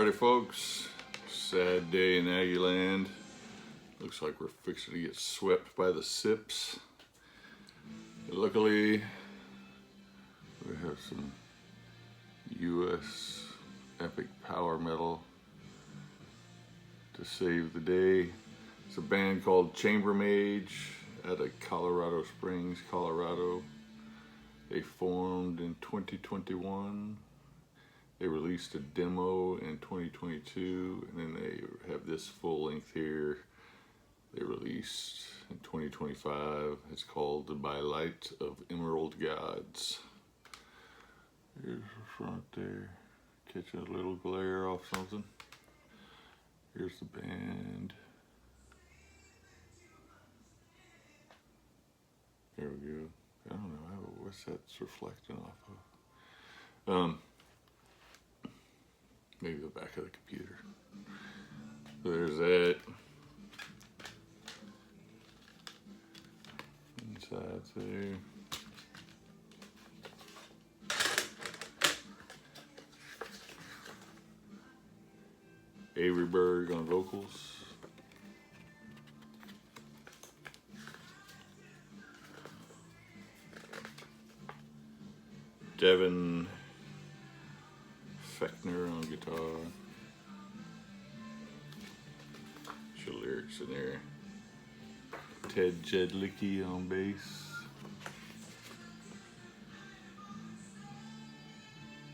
Alrighty, folks. Sad day in Aggieland. Looks like we're fixing to get swept by the Sips. Luckily, we have some U.S. epic power metal to save the day. It's a band called Chamber Mage out of Colorado Springs, Colorado. They formed in 2021. They released a demo in 2022, and then they have this full length here. They released in 2025. It's called By Light of Emerald Gods. Here's the front there, catching a little glare off something. Here's the band. There we go. I don't know, what's that's reflecting off of? Maybe the back of the computer. So there's that. Inside there. Avery Berg on vocals. Devan Fechner on guitar. Some lyrics in there. Jedlicki on bass.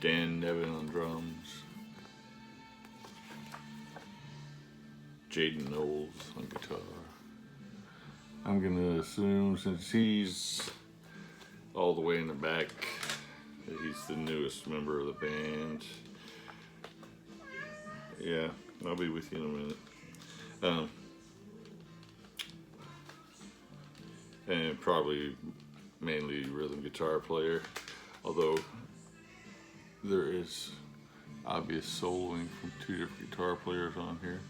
Nevin on drums. Jaden Knowles on guitar. I'm gonna assume, since he's all the way in the back, that he's the newest member of the band. Yeah, I'll be with you in a minute. And probably mainly rhythm guitar player, although there is obvious soloing from two different guitar players on here.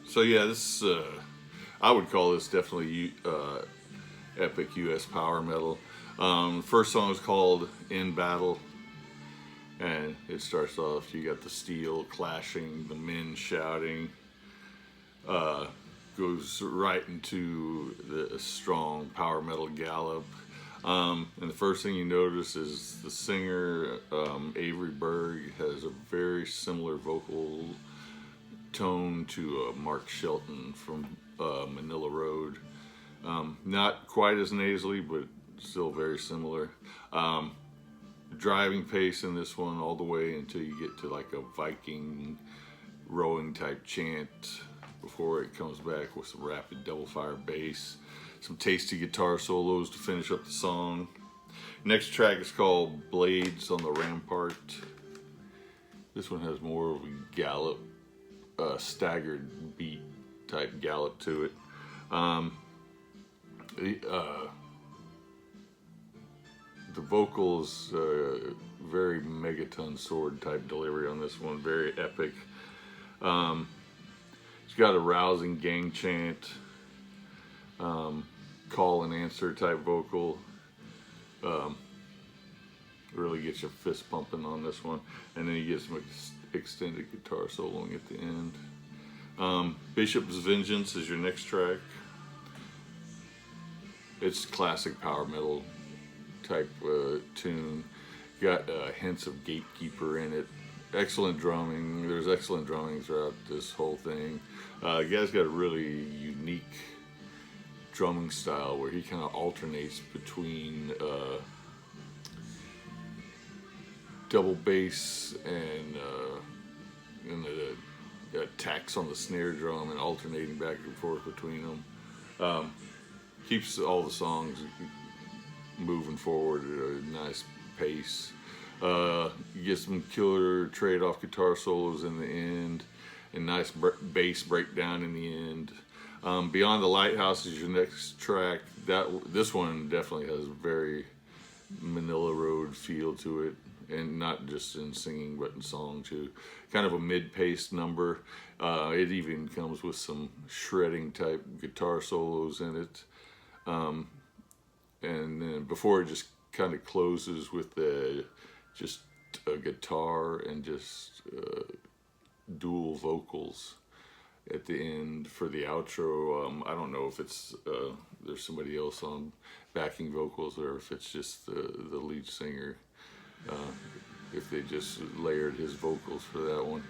So yeah, this I would call this definitely epic U.S. power metal. First song is called In Battle, and it starts off, you got the steel clashing, the men shouting, goes right into the strong power metal gallop. And the first thing you notice is the singer, Avery Berg, has a very similar vocal tone to Mark Shelton from Manila Road. Not quite as nasally, but still very similar. Driving pace in this one all the way until you get to like a Viking rowing type chant before it comes back with some rapid double fire bass. Some tasty guitar solos to finish up the song. Next track is called Blades on the Rampart. This one has more of a gallop, staggered beat type gallop to it. The vocals, very megaton sword type delivery on this one, very epic. It's got a rousing gang chant, call and answer type vocal. Really gets your fist pumping on this one, and then you get some extended guitar soloing at the end. Bishop's Vengeance is your next track. It's classic power metal type tune. Got hints of Gatekeeper in it. Excellent drumming. There's excellent drumming throughout this whole thing. The guy's got a really unique drumming style where he kind of alternates between double bass and the attacks on the snare drum, and alternating back and forth between them. Keeps all the songs moving forward at a nice pace. You get some killer trade-off guitar solos in the end, and nice bass breakdown in the end. Beyond the Lighthouse is your next track. This one definitely has a very Manila Road feel to it, and not just in singing but in song too. Kind of a mid-paced number. It even comes with some shredding type guitar solos in it. And then before it just kind of closes with the just a guitar and just dual vocals at the end for the outro. I don't know if it's there's somebody else on backing vocals or if it's just the lead singer. If they just layered his vocals for that one.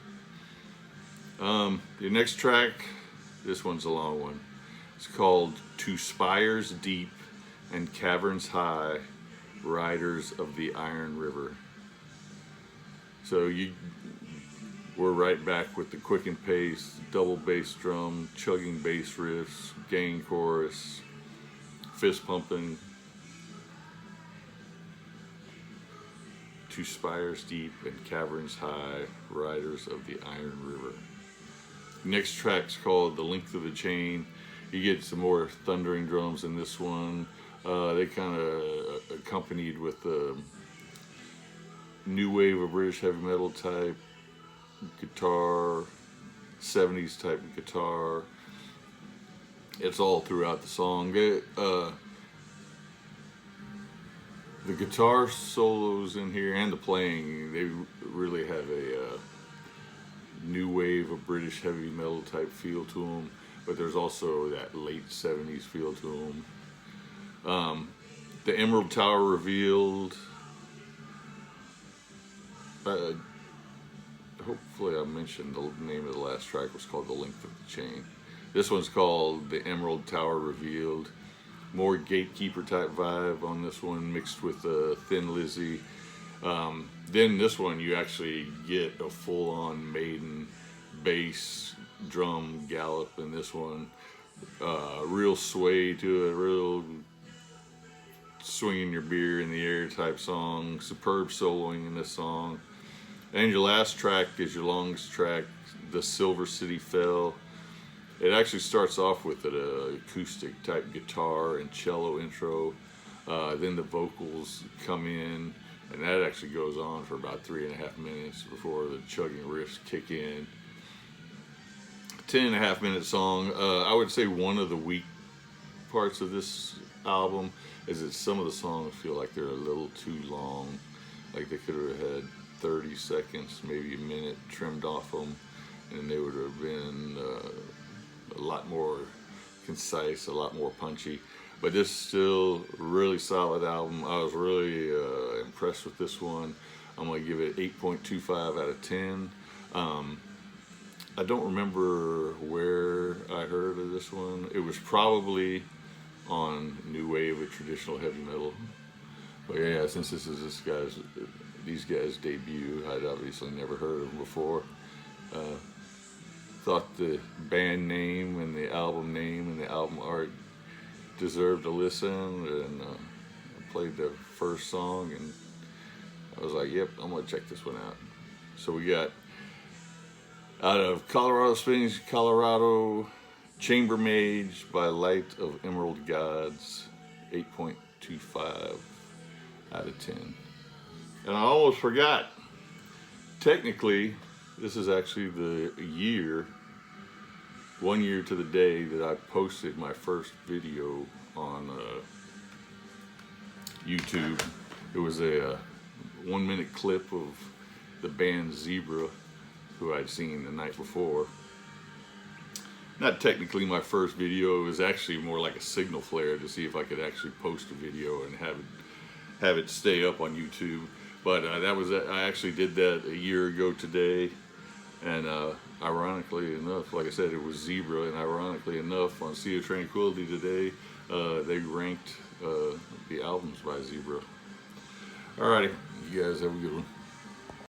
The next track, this one's a long one. It's called "To Spires Deep and Caverns High, Riders of the Iron River." So we're right back with the quickened pace, double bass drum, chugging bass riffs, gang chorus, fist pumping. "To Spires Deep and Caverns High, Riders of the Iron River." Next track's called "The Length of the Chain." You get some more thundering drums in this one. They kind of accompanied with the new wave of British heavy metal type guitar, 70s type guitar. It's all throughout the song. The guitar solos in here and the playing, they really have a new wave of British heavy metal type feel to them, but there's also that late 70s feel to them. The Emerald Tower Revealed. Hopefully I mentioned the name of the last track was called "The Length of the Chain." This one's called "The Emerald Tower Revealed." More Gatekeeper type vibe on this one, mixed with Thin Lizzy. Then this one you actually get a full-on Maiden bass drum gallop in this one. Real sway to it, real swinging your beer in the air type song. Superb soloing in this song. And your last track is your longest track, "The Silver City Fell." It actually starts off with an acoustic type guitar and cello intro. Then the vocals come in, and that actually goes on for about 3.5 minutes before the chugging riffs kick in. 10.5 minute song. I would say one of the weak parts of this album is that some of the songs feel like they're a little too long. Like they could have had 30 seconds, maybe a minute trimmed off them, and they would have been a lot more concise, a lot more punchy. But this is still a really solid album. I was really impressed with this one. I'm going to give it 8.25 out of 10. I don't remember where I heard of this one. It was probably on New Wave of Traditional Heavy Metal. But yeah, since this is these guys' debut, I'd obviously never heard of them before. Thought the band name and the album name and the album art deserved a listen, and I played the first song and I was like, yep, I'm gonna check this one out. So we got out of Colorado Springs, Colorado, Chamber Mage by Light of Emerald Gods, 8.25 out of 10. And I almost forgot, technically this is actually the year, 1 year to the day that I posted my first video on YouTube. It was a 1 minute clip of the band Zebra, who I'd seen the night before. Not technically my first video, it was actually more like a signal flare to see if I could actually post a video and have it stay up on YouTube. But I actually did that a year ago today, and ironically enough, like I said, it was Zebra, and ironically enough, on Sea of Tranquility today, they ranked the albums by Zebra. Alrighty, you guys have a good one.